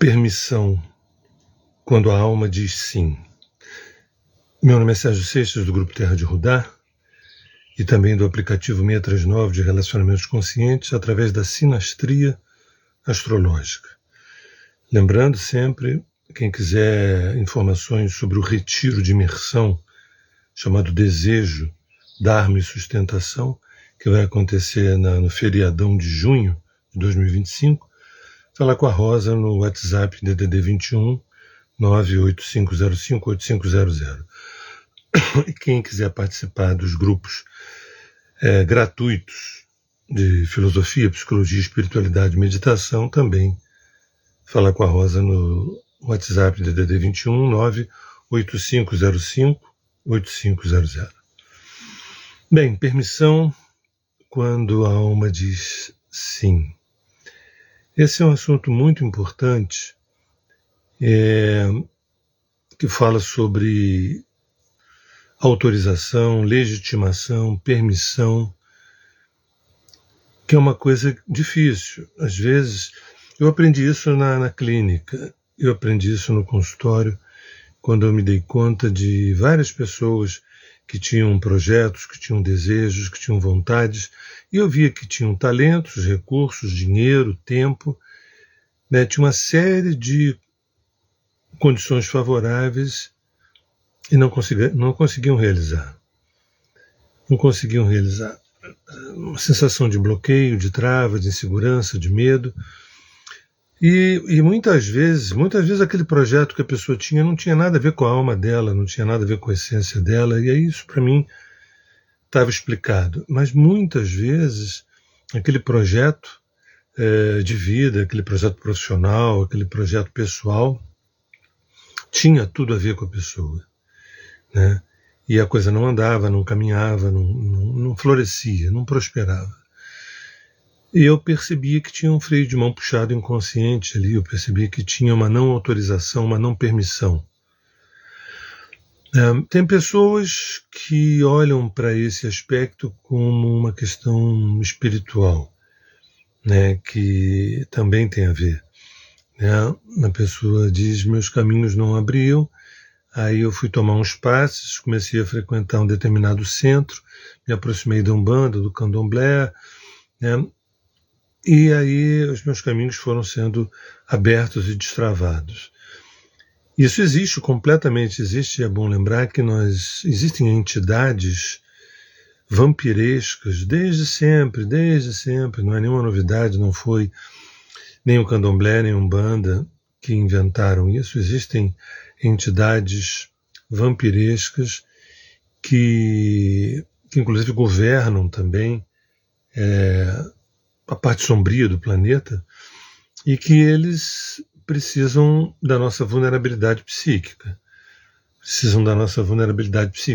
Permissão, quando a alma diz sim. Meu nome é Sérgio Seixas, do Grupo Terra de Rudá, e também do aplicativo 639 de Relacionamentos Conscientes, através da sinastria astrológica. Lembrando sempre, quem quiser informações sobre o retiro de imersão, chamado Desejo, Dharma e Sustentação, que vai acontecer no feriadão de junho de 2025, falar com a Rosa no WhatsApp DDD 21 985058500. E quem quiser participar dos grupos gratuitos de filosofia, psicologia, espiritualidade e meditação, também falar com a Rosa no WhatsApp DDD 21 985058500. Bem, permissão quando a alma diz sim. Esse é um assunto muito importante, que fala sobre autorização, legitimação, permissão, que é uma coisa difícil. Às vezes, eu aprendi isso na clínica, eu aprendi isso no consultório, quando eu me dei conta de várias pessoas que tinham projetos, que tinham desejos, que tinham vontades, e eu via que tinham talentos, recursos, dinheiro, tempo, né? Tinha uma série de condições favoráveis e não conseguiam realizar. Não conseguiam realizar. Uma sensação de bloqueio, de trava, de insegurança, de medo. E muitas vezes aquele projeto que a pessoa tinha não tinha nada a ver com a alma dela, não tinha nada a ver com a essência dela, e aí isso para mim estava explicado. Mas muitas vezes aquele projeto de vida, aquele projeto profissional, aquele projeto pessoal, tinha tudo a ver com a pessoa, né? E a coisa não andava, não caminhava, não florescia, não prosperava. E eu percebia que tinha um freio de mão puxado inconsciente ali, eu percebia que tinha uma não autorização, uma não permissão. Tem pessoas que olham para esse aspecto como uma questão espiritual, né, que também tem a ver. Né? A pessoa diz, meus caminhos não abriam, aí eu fui tomar uns passes, comecei a frequentar um determinado centro, me aproximei da Umbanda, do Candomblé, né? E aí os meus caminhos foram sendo abertos e destravados. Isso existe, completamente existe, é bom lembrar que existem entidades vampirescas desde sempre, não é nenhuma novidade, não foi nem o Candomblé, nem a Umbanda que inventaram isso. Existem entidades vampirescas que inclusive governam também a parte sombria do planeta, e que eles precisam da nossa vulnerabilidade psíquica,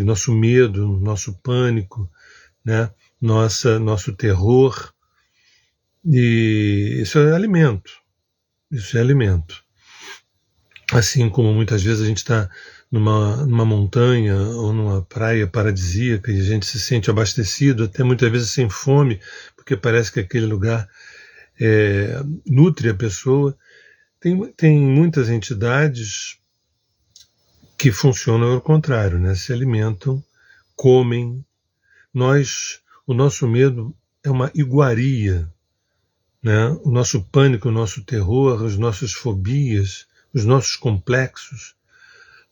nosso medo, nosso pânico, né? Nosso terror, e isso é alimento. Assim como muitas vezes a gente está numa montanha ou numa praia paradisíaca e a gente se sente abastecido, até muitas vezes sem fome, porque parece que aquele lugar nutre a pessoa. Tem muitas entidades que funcionam ao contrário, né? Se alimentam, comem. O nosso medo é uma iguaria, né? O nosso pânico, o nosso terror, as nossas fobias, os nossos complexos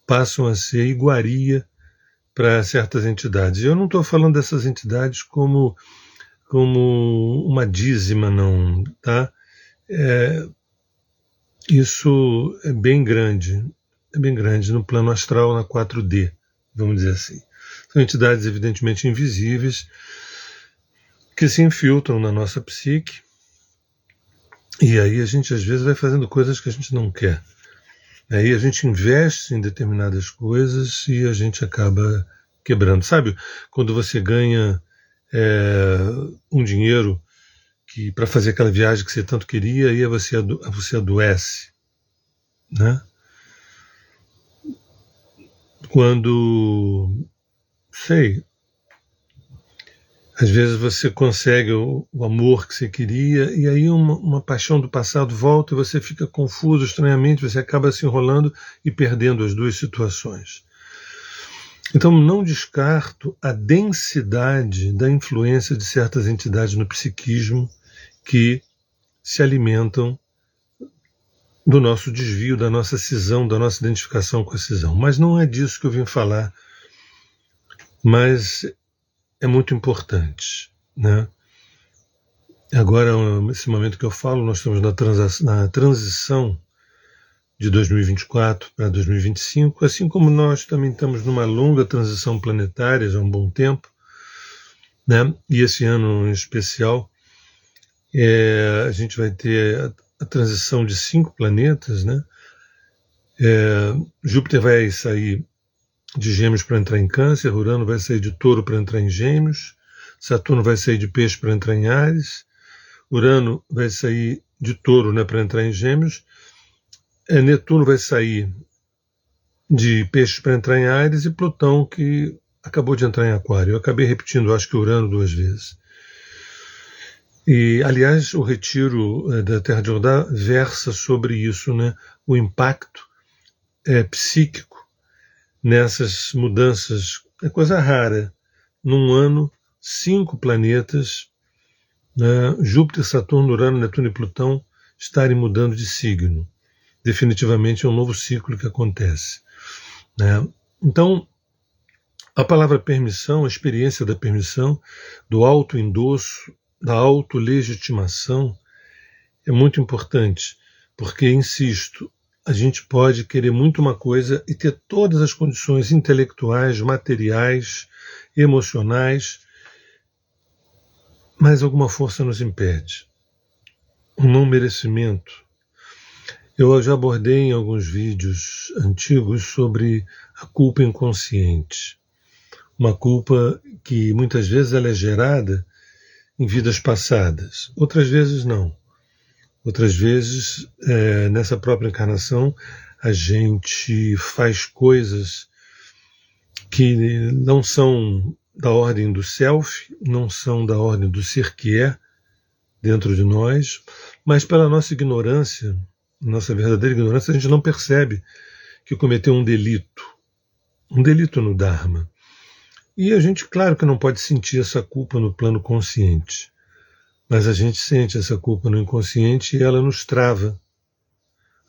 passam a ser iguaria para certas entidades. E eu não estou falando dessas entidades como uma dízima, não, tá? Isso é bem grande no plano astral, na 4D, vamos dizer assim. São entidades evidentemente invisíveis que se infiltram na nossa psique, e aí a gente às vezes vai fazendo coisas que a gente não quer. Aí a gente investe em determinadas coisas e a gente acaba quebrando. Sabe, quando você ganha um dinheiro para fazer aquela viagem que você tanto queria, e aí você adoece, né? Quando, Às vezes você consegue o amor que você queria e aí uma paixão do passado volta e você fica confuso, estranhamente, você acaba se enrolando e perdendo as duas situações. Então não descarto a densidade da influência de certas entidades no psiquismo que se alimentam do nosso desvio, da nossa cisão, da nossa identificação com a cisão. Mas não é disso que eu vim falar, mas é muito importante, né? Agora, nesse momento que eu falo, nós estamos na transição de 2024 para 2025, assim como nós também estamos numa longa transição planetária já há um bom tempo, né? E esse ano em especial, a gente vai ter a transição de 5 planetas, né? Júpiter vai sair de Gêmeos para entrar em Câncer, Urano vai sair de Touro para entrar em Gêmeos, Saturno vai sair de Peixe para entrar em Áries, Urano vai sair de Touro, né, para entrar em Gêmeos, Netuno vai sair de Peixe para entrar em Áries e Plutão, que acabou de entrar em Aquário. Eu acabei repetindo, acho que Urano 2 vezes. E, aliás, o retiro da Terra de Jordã versa sobre isso, né? O impacto psíquico nessas mudanças. É coisa rara. Num ano, 5 planetas, né? Júpiter, Saturno, Urano, Netuno e Plutão, estarem mudando de signo. Definitivamente é um novo ciclo que acontece, né? Então, a palavra permissão, a experiência da permissão, do autoendosso, da autolegitimação, é muito importante, porque, insisto, a gente pode querer muito uma coisa e ter todas as condições intelectuais, materiais, emocionais, mas alguma força nos impede. Um não merecimento. Eu já abordei em alguns vídeos antigos sobre a culpa inconsciente. Uma culpa que muitas vezes ela é gerada em vidas passadas, outras vezes não. Outras vezes, nessa própria encarnação, a gente faz coisas que não são da ordem do self, não são da ordem do ser que é dentro de nós, mas pela nossa ignorância, nossa verdadeira ignorância, a gente não percebe que cometeu um delito no Dharma. E a gente, claro que não pode sentir essa culpa no plano consciente, mas a gente sente essa culpa no inconsciente e ela nos trava,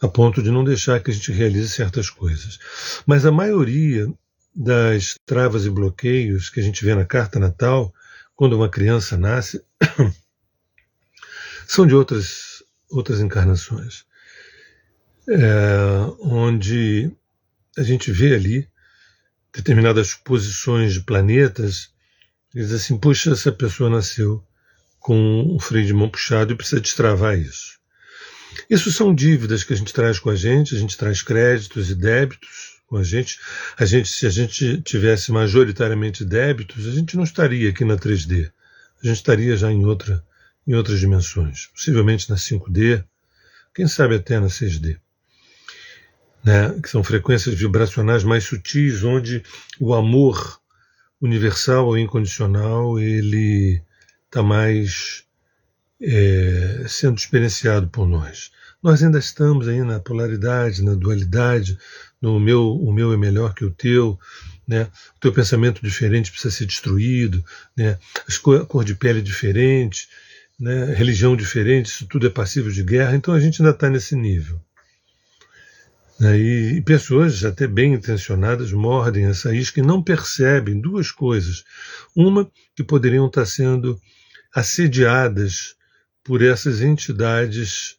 a ponto de não deixar que a gente realize certas coisas. Mas a maioria das travas e bloqueios que a gente vê na carta natal, quando uma criança nasce, são de outras encarnações, onde a gente vê ali determinadas posições de planetas e diz assim, puxa, essa pessoa nasceu com o freio de mão puxado e precisa destravar isso. Isso são dívidas que a gente traz com a gente traz créditos e débitos com a gente. Se a gente tivesse majoritariamente débitos, a gente não estaria aqui na 3D. A gente estaria já em outras dimensões, possivelmente na 5D, quem sabe até na 6D. Né, que são frequências vibracionais mais sutis, onde o amor universal ou incondicional ele está mais sendo experienciado por nós. Nós ainda estamos aí na polaridade, na dualidade, o meu é melhor que o teu, né? O teu pensamento diferente precisa ser destruído, né? A cor de pele diferente, né? Religião diferente, isso tudo é passível de guerra, então a gente ainda está nesse nível. E pessoas até bem intencionadas mordem essa isca e não percebem duas coisas. Uma, que poderiam estar sendo assediadas por essas entidades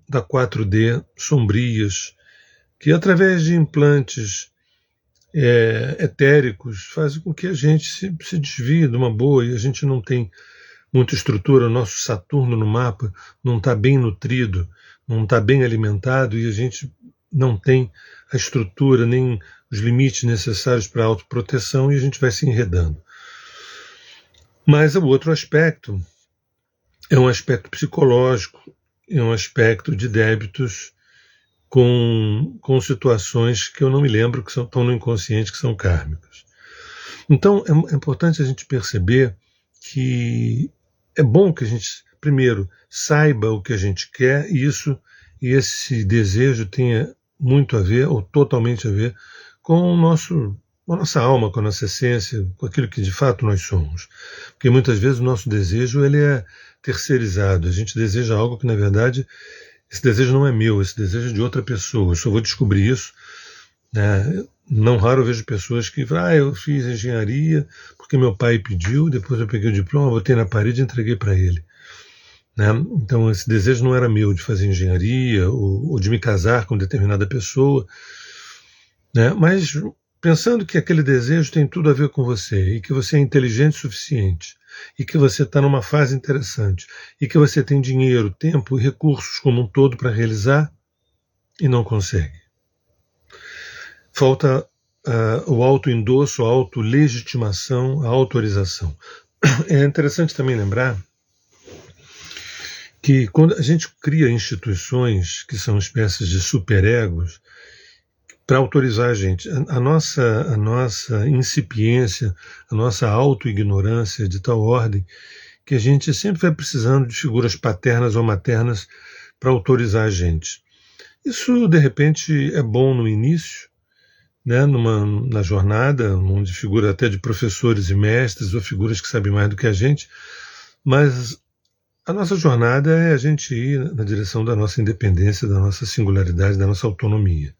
da 4D sombrias, que através de implantes etéricos fazem com que a gente se desvie de uma boa e a gente não tem muita estrutura. O nosso Saturno no mapa não está bem nutrido, não está bem alimentado e a gente não tem a estrutura nem os limites necessários para a autoproteção e a gente vai se enredando. Mas o outro aspecto é um aspecto psicológico, é um aspecto de débitos com situações que eu não me lembro, que estão no inconsciente, que são kármicas. Então é importante a gente perceber que é bom que a gente, primeiro, saiba o que a gente quer e esse desejo tenha muito a ver, ou totalmente a ver, com com a nossa alma, com a nossa essência, com aquilo que de fato nós somos. Porque muitas vezes o nosso desejo ele é terceirizado. A gente deseja algo que, na verdade, esse desejo não é meu, esse desejo é de outra pessoa. Eu só vou descobrir isso, né? Não raro eu vejo pessoas que falam, eu fiz engenharia porque meu pai pediu, depois eu peguei o diploma, botei na parede e entreguei para ele. Né? Então esse desejo não era meu de fazer engenharia ou de me casar com determinada pessoa, né? Mas pensando que aquele desejo tem tudo a ver com você e que você é inteligente o suficiente e que você está numa fase interessante e que você tem dinheiro, tempo e recursos como um todo para realizar e não consegue. Falta o autoendosso, a autolegitimação, a autorização. É interessante também lembrar que quando a gente cria instituições que são espécies de superegos para autorizar a gente, a nossa incipiência, a nossa autoignorância de tal ordem que a gente sempre vai precisando de figuras paternas ou maternas para autorizar a gente. Isso, de repente, é bom no início, né, na jornada, onde figura até de professores e mestres ou figuras que sabem mais do que a gente, mas a nossa jornada é a gente ir na direção da nossa independência, da nossa singularidade, da nossa autonomia,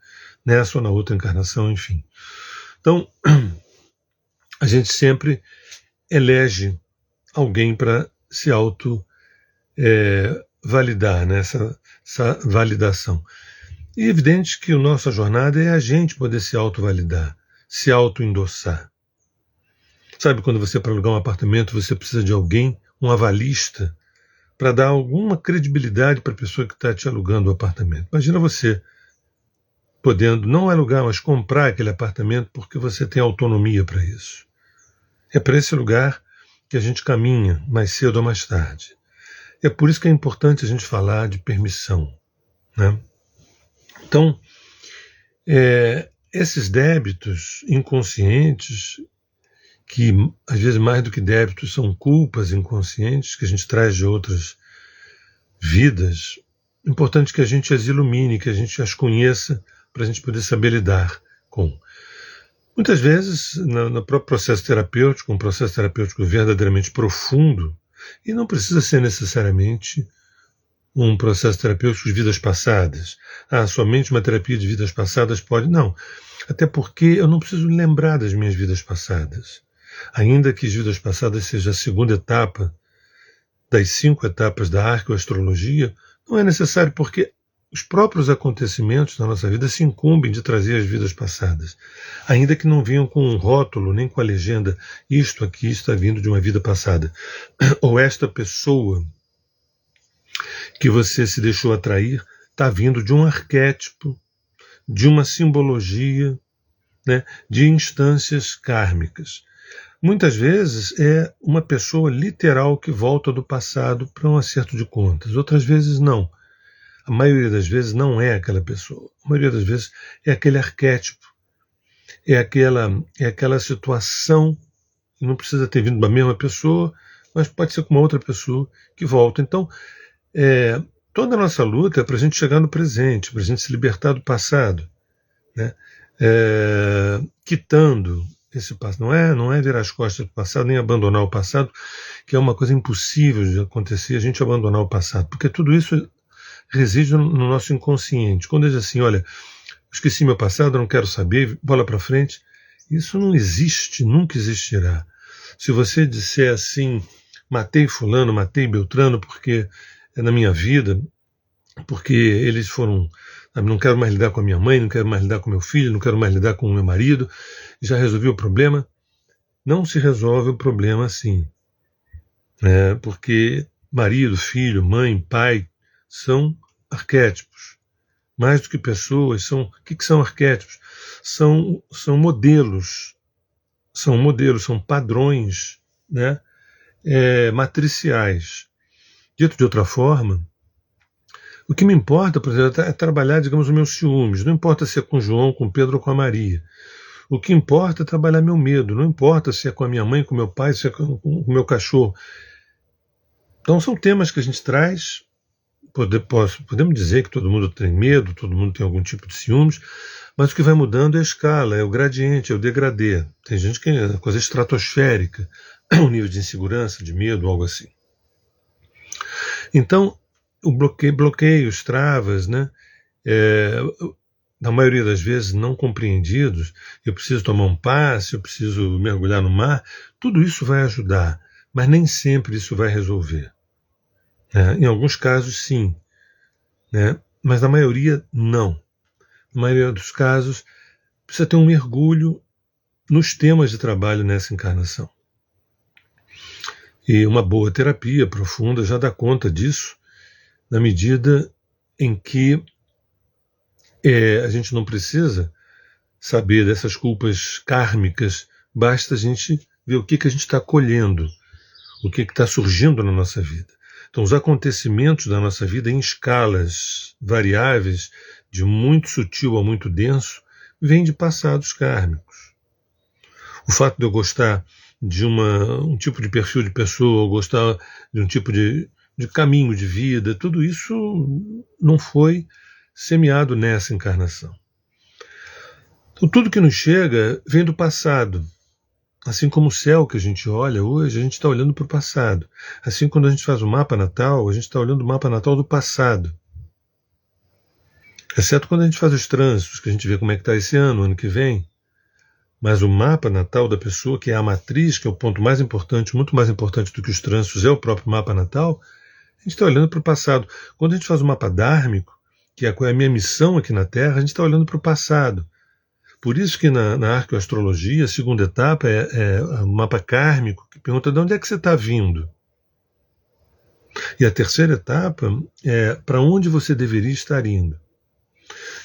nessa ou na outra encarnação, enfim. Então, a gente sempre elege alguém para se validar, né, essa validação. E é evidente que a nossa jornada é a gente poder se autovalidar, se autoendossar. Sabe, quando você, para alugar um apartamento, você precisa de alguém, um avalista, para dar alguma credibilidade para a pessoa que está te alugando o apartamento. Imagina você podendo não alugar, mas comprar aquele apartamento porque você tem autonomia para isso. É para esse lugar que a gente caminha, mais cedo ou mais tarde. É por isso que é importante a gente falar de permissão, né? Então, esses débitos inconscientes, que às vezes mais do que débitos são culpas inconscientes que a gente traz de outras vidas, é importante que a gente as ilumine, que a gente as conheça para a gente poder saber lidar com. Muitas vezes, no próprio processo terapêutico, um processo terapêutico verdadeiramente profundo, e não precisa ser necessariamente um processo terapêutico de vidas passadas. Somente uma terapia de vidas passadas pode. Não. Até porque eu não preciso lembrar das minhas vidas passadas. Ainda que as vidas passadas seja a segunda etapa das 5 etapas da arqueoastrologia, não é necessário porque os próprios acontecimentos da nossa vida se incumbem de trazer as vidas passadas. Ainda que não venham com um rótulo, nem com a legenda, isto aqui está vindo de uma vida passada. Ou esta pessoa que você se deixou atrair está vindo de um arquétipo, de uma simbologia, né, de instâncias kármicas. Muitas vezes é uma pessoa literal que volta do passado para um acerto de contas, outras vezes não. A maioria das vezes não é aquela pessoa. A maioria das vezes é aquele arquétipo, é aquela situação, e não precisa ter vindo da mesma pessoa, mas pode ser com uma outra pessoa que volta. Então, toda a nossa luta é para a gente chegar no presente, para a gente se libertar do passado, né? Quitando esse passado. Não é virar as costas para o passado, nem abandonar o passado, que é uma coisa impossível de acontecer, a gente abandonar o passado, porque tudo isso reside no nosso inconsciente. Quando diz assim, olha, esqueci meu passado, não quero saber, bola para frente, isso não existe, nunca existirá. Se você disser assim, matei fulano, matei Beltrano porque é na minha vida, porque eles foram, não quero mais lidar com a minha mãe, não quero mais lidar com meu filho, não quero mais lidar com o meu marido, já resolvi o problema. Não se resolve o problema assim, né? Porque marido, filho, mãe, pai são arquétipos. Mais do que pessoas, o que são arquétipos? São modelos, são padrões, né? Matriciais. Dito de outra forma, o que me importa, por exemplo, é trabalhar, digamos, os meus ciúmes. Não importa se é com o João, com o Pedro ou com a Maria. O que importa é trabalhar meu medo, não importa se é com a minha mãe, com meu pai, se é com o meu cachorro. Então são temas que a gente traz. Podemos dizer que todo mundo tem medo, todo mundo tem algum tipo de ciúmes, mas o que vai mudando é a escala, é o gradiente, é o degradê. Tem gente que é coisa estratosférica, um nível de insegurança, de medo, algo assim. Então, o bloqueios, travas, né? Na maioria das vezes não compreendidos, eu preciso tomar um passe, eu preciso mergulhar no mar, tudo isso vai ajudar, mas nem sempre isso vai resolver. Em alguns casos, sim, né? Mas na maioria, não. Na maioria dos casos, precisa ter um mergulho nos temas de trabalho nessa encarnação. E uma boa terapia profunda já dá conta disso, na medida em que a gente não precisa saber dessas culpas kármicas, basta a gente ver o que a gente está colhendo, o que está surgindo na nossa vida. Então, os acontecimentos da nossa vida em escalas variáveis, de muito sutil a muito denso, vêm de passados kármicos. O fato de eu gostar de um tipo de perfil de pessoa, ou gostar de um tipo de caminho de vida, tudo isso não foi semeado nessa encarnação. Então, tudo que nos chega vem do passado. Assim como o céu que a gente olha hoje, a gente está olhando para o passado. Assim, quando a gente faz o mapa natal, a gente está olhando o mapa natal do passado. Exceto quando a gente faz os trânsitos, que a gente vê como é que está esse ano que vem. Mas o mapa natal da pessoa, que é a matriz, que é o ponto mais importante, muito mais importante do que os trânsitos, é o próprio mapa natal, a gente está olhando para o passado. Quando a gente faz o mapa dármico, que é a minha missão aqui na Terra, a gente está olhando para o passado. Por isso que na arqueoastrologia, a segunda etapa é o mapa kármico, que pergunta de onde é que você está vindo. E a terceira etapa é para onde você deveria estar indo.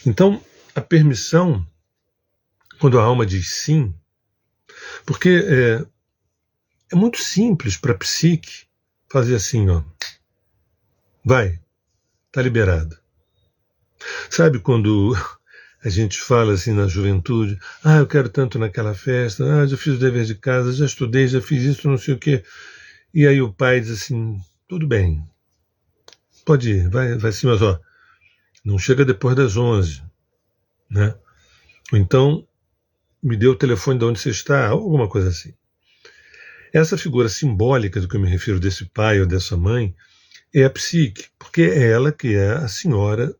Então, a permissão, quando a alma diz sim, porque é muito simples para a psique fazer assim, ó, vai, está liberado. Sabe quando a gente fala assim na juventude, eu quero tanto naquela festa, já fiz o dever de casa, já estudei, já fiz isso, não sei o quê. E aí o pai diz assim, tudo bem, pode ir, vai sim, mas não chega depois das 11, né? Ou então, me dê o telefone de onde você está, alguma coisa assim. Essa figura simbólica do que eu me refiro, desse pai ou dessa mãe, é a psique, porque é ela que é a senhora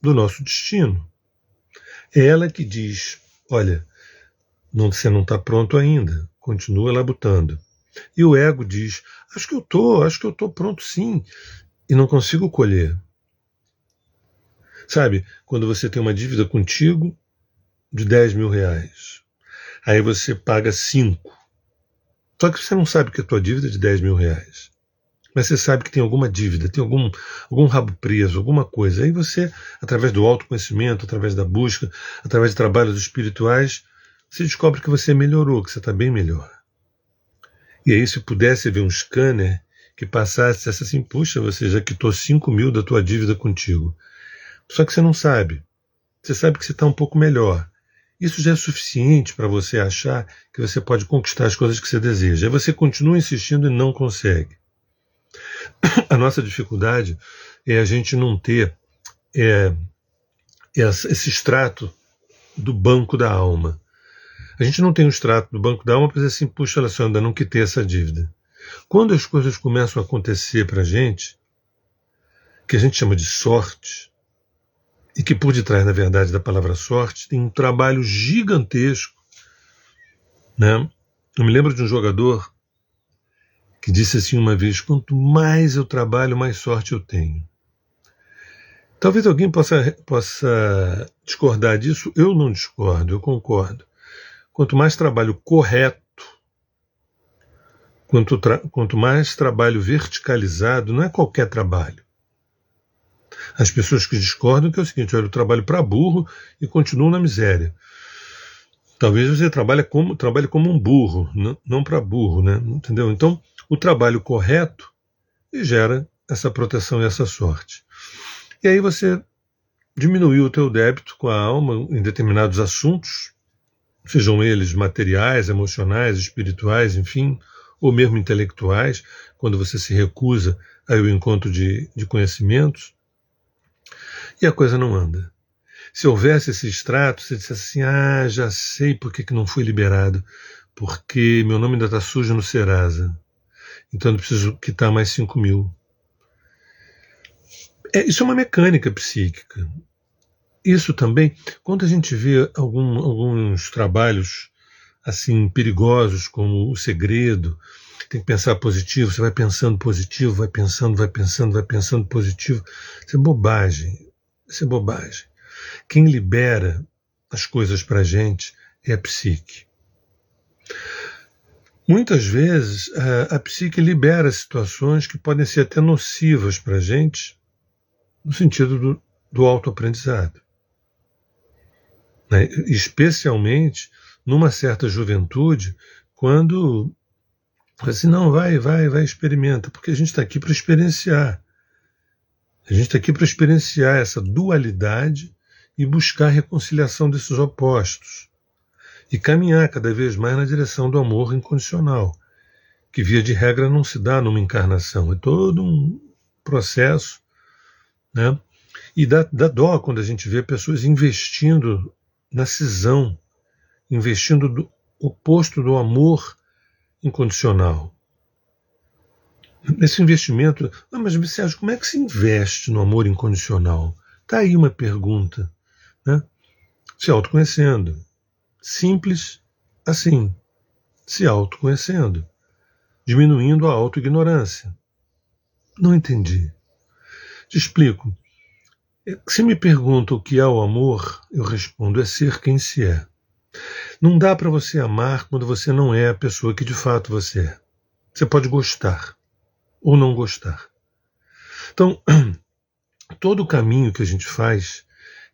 do nosso destino. É ela que diz, olha, você não está pronto ainda, continua labutando. E o ego diz, acho que eu estou pronto sim, e não consigo colher. Sabe, quando você tem uma dívida contigo de 10 mil reais, aí você paga 5. Só que você não sabe que a tua dívida é de 10 mil reais. Mas você sabe que tem alguma dívida, tem algum rabo preso, alguma coisa. Aí você, através do autoconhecimento, através da busca, através de trabalhos espirituais, você descobre que você melhorou, que você está bem melhor. E aí, se pudesse haver um scanner que passasse assim, puxa, você já quitou 5 mil da tua dívida contigo. Só que você não sabe. Você sabe que você está um pouco melhor. Isso já é suficiente para você achar que você pode conquistar as coisas que você deseja. Aí você continua insistindo e não consegue. A nossa dificuldade é a gente não ter esse extrato do banco da alma. A gente não tem o extrato do banco da alma para dizer assim, puxa, olha só, ainda não quitei essa dívida. Quando as coisas começam a acontecer para a gente, que a gente chama de sorte, e que por detrás, na verdade, da palavra sorte, tem um trabalho gigantesco, né? Eu me lembro de um jogador que disse assim uma vez, quanto mais eu trabalho, mais sorte eu tenho. Talvez alguém possa discordar disso, eu não discordo, eu concordo. Quanto mais trabalho correto, quanto mais trabalho verticalizado, não é qualquer trabalho. As pessoas que discordam que é o seguinte, olha, eu trabalho para burro e continuo na miséria. Talvez você trabalhe como um burro, não para burro, né? Entendeu? Então, o trabalho correto gera essa proteção e essa sorte. E aí você diminuiu o teu débito com a alma em determinados assuntos, sejam eles materiais, emocionais, espirituais, enfim, ou mesmo intelectuais, quando você se recusa ao encontro de conhecimentos, e a coisa não anda. Se houvesse esse extrato, você dissesse assim, já sei por que não fui liberado, porque meu nome ainda está sujo no Serasa, então eu preciso quitar mais 5.000. Isso é uma mecânica psíquica. Isso também, quando a gente vê alguns trabalhos assim perigosos, como O Segredo, tem que pensar positivo, você vai pensando positivo, vai pensando positivo, isso é bobagem. Isso é bobagem. Quem libera as coisas para a gente é a psique. Muitas vezes a psique libera situações que podem ser até nocivas para a gente, no sentido do autoaprendizado. Né? Especialmente numa certa juventude, quando assim, não, vai, experimenta, porque a gente está aqui para experienciar. A gente está aqui para experienciar essa dualidade e buscar a reconciliação desses opostos. E caminhar cada vez mais na direção do amor incondicional, que via de regra não se dá numa encarnação, é todo um processo, né? E dá dó quando a gente vê pessoas investindo na cisão, investindo do oposto do amor incondicional. Esse investimento... mas Sérgio, como é que se investe no amor incondicional? Está aí uma pergunta, né? Se autoconhecendo. Simples assim. Se autoconhecendo. Diminuindo a autoignorância. Não entendi. Te explico. Se me perguntam o que é o amor, eu respondo, é ser quem se é. Não dá para você amar quando você não é a pessoa que de fato você é. Você pode gostar ou não gostar. Então, todo o caminho que a gente faz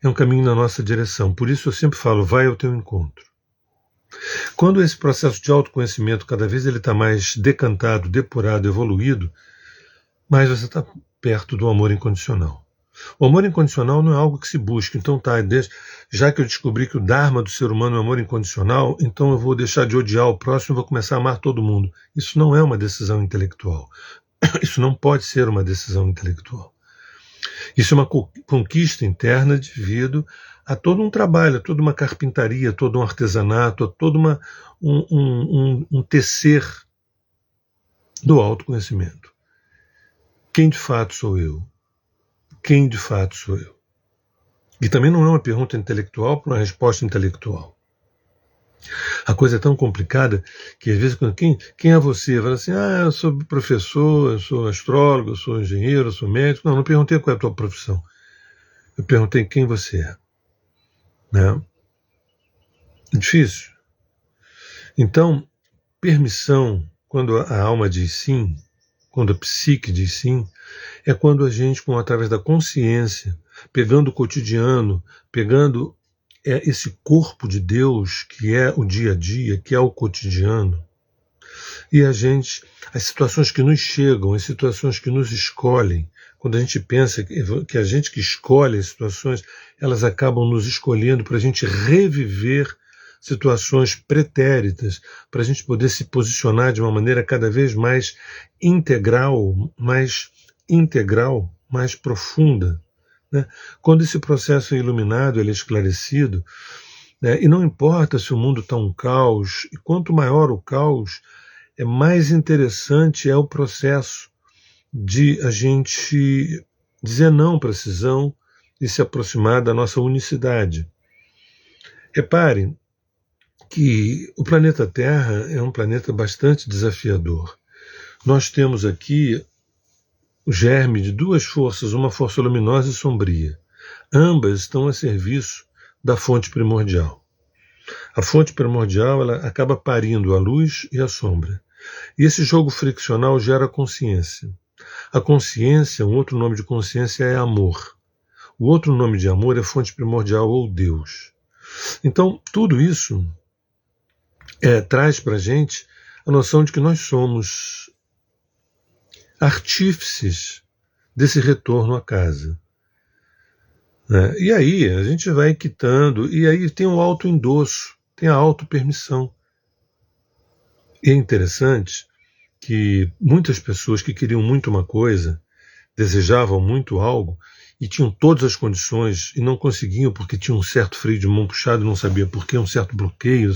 é um caminho na nossa direção. Por isso eu sempre falo, vai ao teu encontro. Quando esse processo de autoconhecimento cada vez ele está mais decantado, depurado, evoluído, mais você está perto do amor incondicional. O amor incondicional não é algo que se busca. Então já que eu descobri que o Dharma do ser humano é o amor incondicional, então eu vou deixar de odiar o próximo e vou começar a amar todo mundo. Isso não é uma decisão intelectual. Isso não pode ser uma decisão intelectual. Isso é uma conquista interna devido a todo um trabalho, a toda uma carpintaria, a todo um artesanato, a todo um tecer do autoconhecimento. Quem de fato sou eu? Quem de fato sou eu? E também não é uma pergunta intelectual para uma resposta intelectual. A coisa é tão complicada que às vezes quem é você? Fala assim, eu sou professor, eu sou astrólogo, eu sou engenheiro, eu sou médico. Não perguntei qual é a tua profissão. Eu perguntei quem você é. Né? É difícil. Então, permissão, quando a alma diz sim, quando a psique diz sim, é quando a gente, através da consciência, pegando o cotidiano, pegando esse corpo de Deus, que é o dia a dia, que é o cotidiano, e as situações que nos chegam, as situações que nos escolhem, quando a gente pensa que a gente que escolhe as situações, elas acabam nos escolhendo para a gente reviver situações pretéritas, para a gente poder se posicionar de uma maneira cada vez mais integral, mais profunda. Né? Quando esse processo é iluminado, ele é esclarecido, né? E não importa se o mundo está um caos, e quanto maior o caos, mais interessante é o processo de a gente dizer não para a cisão e se aproximar da nossa unicidade. Repare que o planeta Terra é um planeta bastante desafiador. Nós temos aqui o germe de duas forças, uma força luminosa e sombria. Ambas estão a serviço da fonte primordial. A fonte primordial ela acaba parindo a luz e a sombra. E esse jogo friccional gera consciência. A consciência, um outro nome de consciência é amor. O outro nome de amor é fonte primordial ou Deus. Então, tudo isso traz para a gente a noção de que nós somos artífices desse retorno à casa. Né? E aí a gente vai quitando, e aí tem o autoendosso. tem a autopermissão. E é interessante que muitas pessoas que queriam muito uma coisa, desejavam muito algo, e tinham todas as condições e não conseguiam porque tinham um certo freio de mão puxado, não sabia por quê, um certo bloqueio,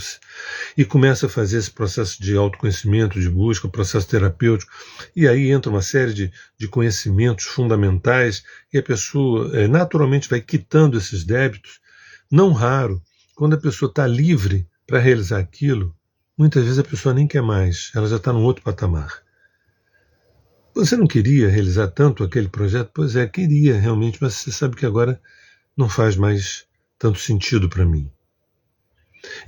e começa a fazer esse processo de autoconhecimento, de busca, processo terapêutico, e aí entra uma série de conhecimentos fundamentais, e a pessoa naturalmente vai quitando esses débitos. Não raro, quando a pessoa está livre para realizar aquilo, muitas vezes a pessoa nem quer mais, ela já está num outro patamar. Você não queria realizar tanto aquele projeto? Pois é, queria realmente, mas você sabe que agora não faz mais tanto sentido para mim.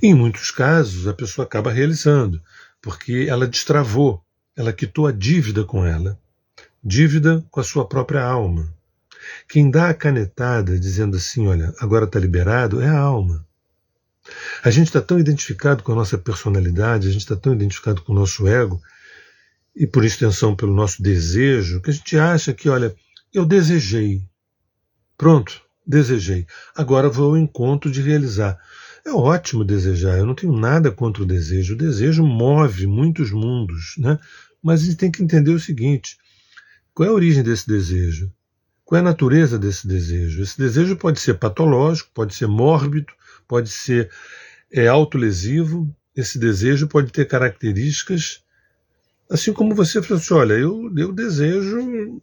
E em muitos casos, a pessoa acaba realizando, porque ela destravou, ela quitou a dívida com ela, dívida com a sua própria alma. Quem dá a canetada dizendo assim, olha, agora está liberado, é a alma. A gente está tão identificado com a nossa personalidade, a gente está tão identificado com o nosso ego, e por extensão pelo nosso desejo, que a gente acha que, olha, eu desejei, pronto, desejei, agora vou ao encontro de realizar. É ótimo desejar, eu não tenho nada contra o desejo move muitos mundos, né? Mas a gente tem que entender o seguinte, qual é a origem desse desejo? Qual é a natureza desse desejo? Esse desejo pode ser patológico, pode ser mórbido, pode ser autolesivo, esse desejo pode ter características. Assim como você falou assim, olha, eu desejo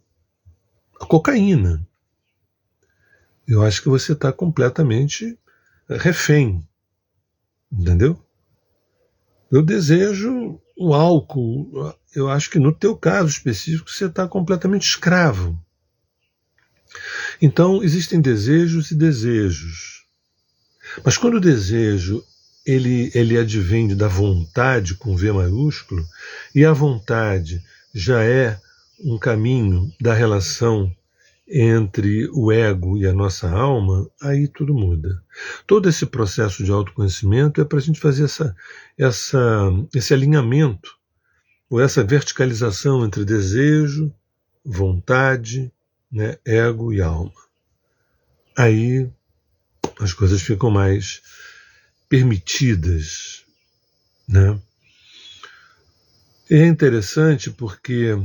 a cocaína. Eu acho que você está completamente refém, entendeu? Eu desejo o álcool. Eu acho que no teu caso específico você está completamente escravo. Então existem desejos e desejos. Mas quando o desejo ele advém da vontade com V maiúsculo, e a vontade já é um caminho da relação entre o ego e a nossa alma, aí tudo muda. Todo esse processo de autoconhecimento é para a gente fazer esse alinhamento, ou essa verticalização entre desejo, vontade, né, ego e alma. Aí as coisas ficam mais permitidas, né? É interessante porque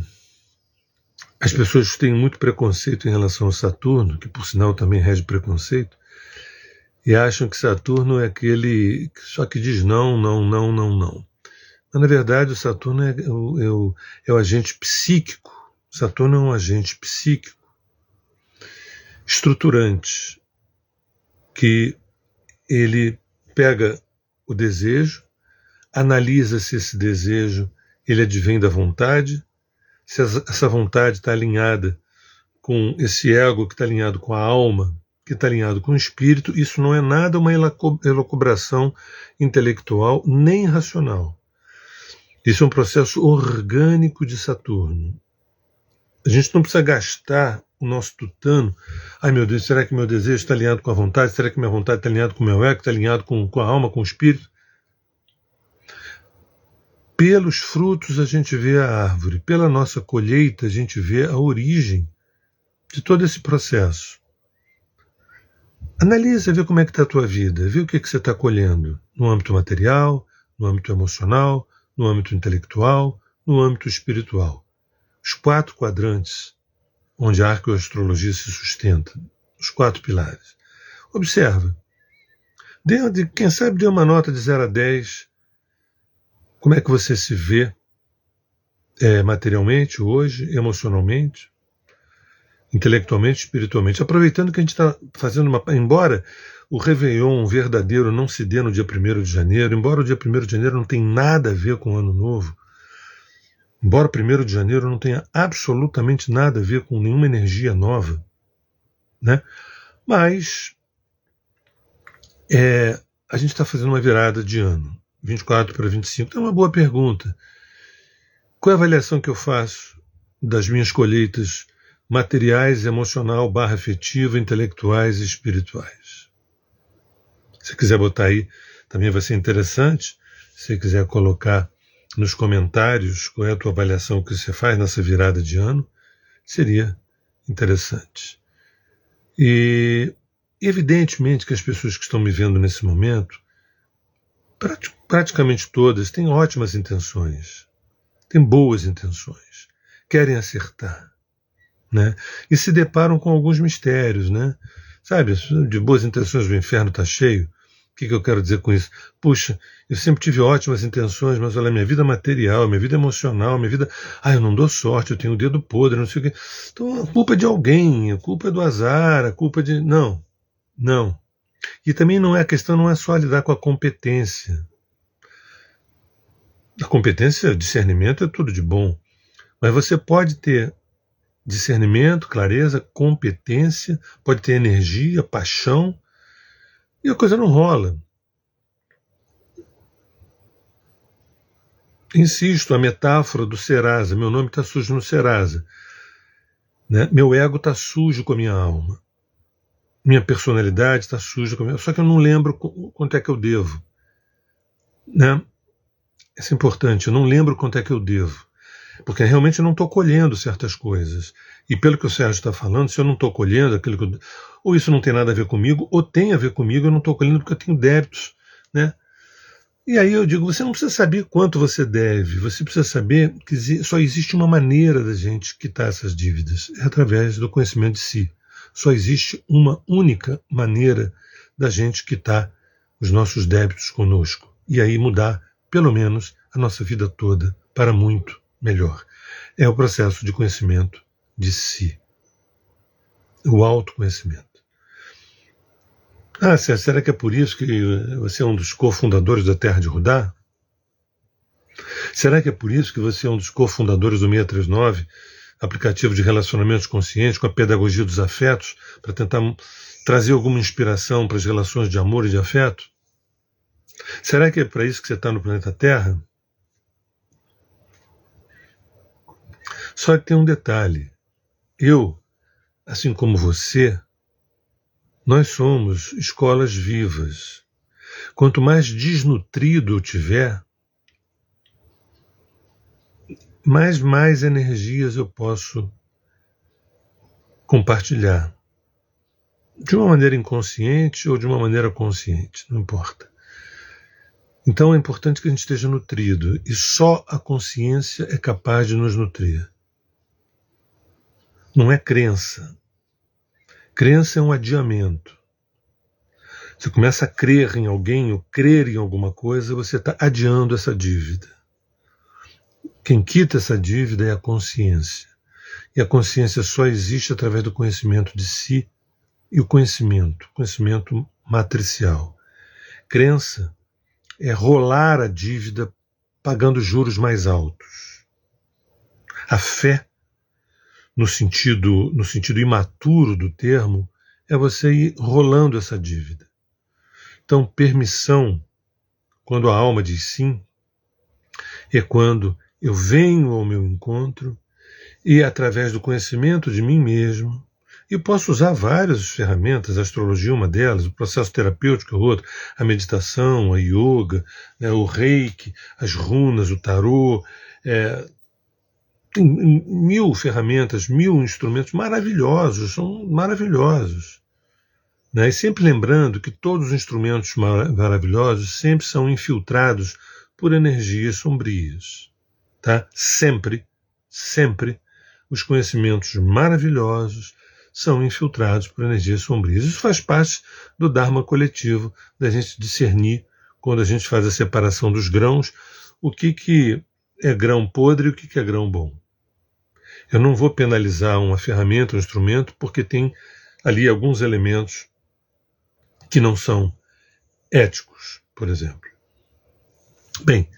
as pessoas têm muito preconceito em relação ao Saturno, que por sinal também rege preconceito, e acham que Saturno é aquele que só que diz não, não, não, não, não. Mas na verdade o Saturno é o agente psíquico. Saturno é um agente psíquico, estruturante, que ele pega o desejo, analisa se esse desejo ele advém da vontade, se essa vontade está alinhada com esse ego que está alinhado com a alma, que está alinhado com o espírito. Isso não é nada uma elucubração intelectual nem racional. Isso é um processo orgânico de Saturno. A gente não precisa gastar o nosso tutano. Ai meu Deus, será que meu desejo está alinhado com a vontade? Será que minha vontade está alinhada com o meu ego? Está alinhado com a alma, com o espírito? Pelos frutos a gente vê a árvore. Pela nossa colheita a gente vê a origem de todo esse processo. Analisa, vê como é que está a tua vida, vê o que você está colhendo no âmbito material, no âmbito emocional, no âmbito intelectual, no âmbito espiritual. Os 4 quadrantes onde a arqueoastrologia se sustenta, os 4 pilares. Observa. Quem sabe dê uma nota de 0 a 10. Como é que você se vê materialmente hoje, emocionalmente, intelectualmente, espiritualmente. Aproveitando que a gente está fazendo embora o Réveillon verdadeiro não se dê no dia 1º de janeiro, embora o dia 1º de janeiro não tenha nada a ver com o Ano Novo, embora o 1º de janeiro não tenha absolutamente nada a ver com nenhuma energia nova, né? Mas a gente está fazendo uma virada de ano, 24 para 25. Então é uma boa pergunta. Qual é a avaliação que eu faço das minhas colheitas materiais, emocional, afetiva, intelectuais e espirituais? Se quiser botar aí, também vai ser interessante. Se quiser colocar nos comentários qual é a tua avaliação que você faz nessa virada de ano, seria interessante. E evidentemente que as pessoas que estão me vendo nesse momento praticamente todas têm ótimas intenções, têm boas intenções, querem acertar, né? E se deparam com alguns mistérios, né? Sabe, de boas intenções o inferno está cheio. O que eu quero dizer com isso? Puxa, eu sempre tive ótimas intenções, mas olha, minha vida material, minha vida emocional, minha vida... eu não dou sorte, eu tenho o dedo podre, não sei o quê. Então a culpa é de alguém, a culpa é do azar, a culpa é de... Não, não. E também a questão não é só lidar com a competência. A competência, discernimento é tudo de bom. Mas você pode ter discernimento, clareza, competência, pode ter energia, paixão, e a coisa não rola. Insisto, a metáfora do Serasa, meu nome está sujo no Serasa, né? Meu ego está sujo com a minha alma, minha personalidade está suja com a minha... Só que eu não lembro quanto é que eu devo, né? Isso é importante, eu não lembro quanto é que eu devo, porque realmente eu não estou colhendo certas coisas. E pelo que o Sérgio está falando, se eu não estou colhendo aquilo que eu... ou isso não tem nada a ver comigo, ou tem a ver comigo, eu não estou colhendo porque eu tenho débitos, né? E aí eu digo, você não precisa saber quanto você deve, você precisa saber que só existe uma maneira da gente quitar essas dívidas, é através do conhecimento de si. Só existe uma única maneira da gente quitar os nossos débitos conosco, e aí mudar, pelo menos, a nossa vida toda para muito melhor. É o processo de conhecimento de si, o autoconhecimento. Sérgio, será que é por isso que você é um dos cofundadores da Terra de Rudá? Será que é por isso que você é um dos cofundadores do 639, aplicativo de relacionamentos conscientes com a pedagogia dos afetos, para tentar trazer alguma inspiração para as relações de amor e de afeto? Será que é para isso que você está no planeta Terra? Só que tem um detalhe. Eu, assim como você, nós somos escolas vivas. Quanto mais desnutrido eu tiver, mais energias eu posso compartilhar. De uma maneira inconsciente ou de uma maneira consciente, não importa. Então é importante que a gente esteja nutrido, e só a consciência é capaz de nos nutrir. Não é crença. Crença é um adiamento. Você começa a crer em alguém ou crer em alguma coisa, você está adiando essa dívida. Quem quita essa dívida é a consciência. E a consciência só existe através do conhecimento de si e o conhecimento matricial. Crença é rolar a dívida pagando juros mais altos. A fé, no sentido imaturo do termo, é você ir rolando essa dívida. Então, permissão, quando a alma diz sim, é quando eu venho ao meu encontro e, através do conhecimento de mim mesmo, eu posso usar várias ferramentas, a astrologia é uma delas, o processo terapêutico é outro, a meditação, a yoga, né, o reiki, as runas, o tarô, tem 1000 ferramentas, 1000 instrumentos maravilhosos, são maravilhosos. Né? E sempre lembrando que todos os instrumentos maravilhosos sempre são infiltrados por energias sombrias. Tá? Sempre os conhecimentos maravilhosos são infiltrados por energias sombrias. Isso faz parte do Dharma coletivo, da gente discernir, quando a gente faz a separação dos grãos, o que é grão podre e o que é grão bom. Eu não vou penalizar uma ferramenta, um instrumento, porque tem ali alguns elementos que não são éticos, por exemplo. Bem,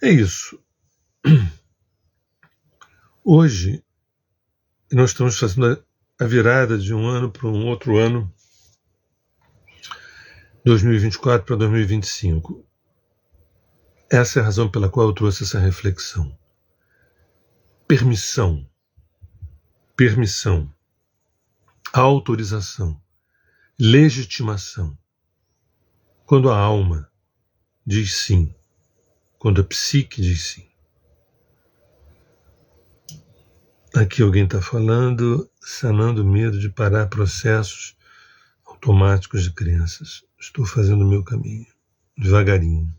é isso. Hoje, nós estamos fazendo a virada de um ano para um outro ano, 2024 para 2025. Essa é a razão pela qual eu trouxe essa reflexão. Permissão, autorização, legitimação. Quando a alma diz sim, quando a psique diz sim. Aqui alguém está falando, sanando o medo de parar processos automáticos de crenças. Estou fazendo o meu caminho, devagarinho.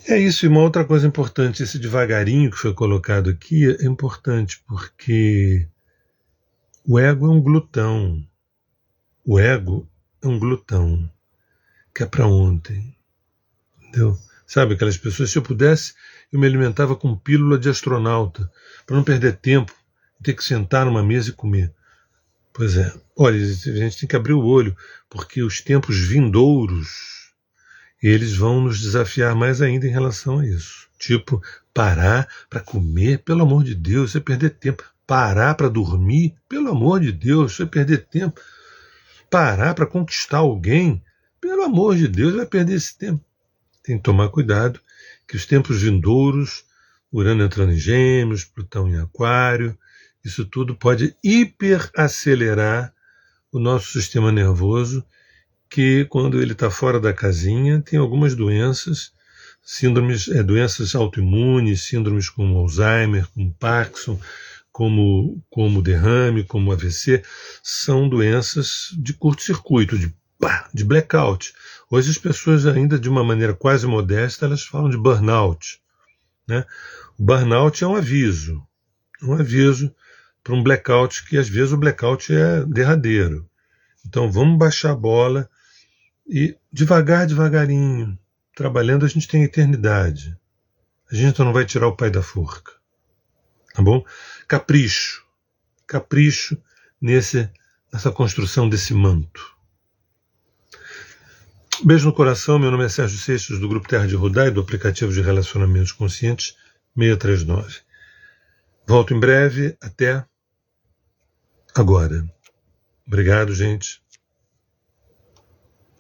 É isso, e uma outra coisa importante, esse devagarinho que foi colocado aqui é importante, porque o ego é um glutão. O ego é um glutão, que é para ontem. Entendeu? Sabe, aquelas pessoas, se eu pudesse, eu me alimentava com pílula de astronauta, para não perder tempo, ter que sentar numa mesa e comer. Pois é, olha, a gente tem que abrir o olho, porque os tempos vindouros, eles vão nos desafiar mais ainda em relação a isso. Tipo, parar para comer, pelo amor de Deus, você perder tempo. Parar para dormir, pelo amor de Deus, você perder tempo. Parar para conquistar alguém, pelo amor de Deus, vai perder esse tempo. Tem que tomar cuidado, que os tempos vindouros, Urano entrando em Gêmeos, Plutão em Aquário, isso tudo pode hiperacelerar o nosso sistema nervoso, que quando ele está fora da casinha, tem algumas doenças, síndromes, doenças autoimunes, síndromes como Alzheimer, como Parkinson, como derrame, como AVC, são doenças de curto-circuito, de blackout. Hoje as pessoas ainda de uma maneira quase modesta, elas falam de burnout. Né? O burnout é um aviso para um blackout, que às vezes o blackout é derradeiro. Então vamos baixar a bola e devagarinho, trabalhando, a gente tem a eternidade. A gente não vai tirar o pai da forca. Tá bom? Capricho nessa construção desse manto. Beijo no coração, meu nome é Sérgio Seixas, do Grupo Terra de Rudá e do aplicativo de relacionamentos conscientes 639. Volto em breve, até agora. Obrigado, gente.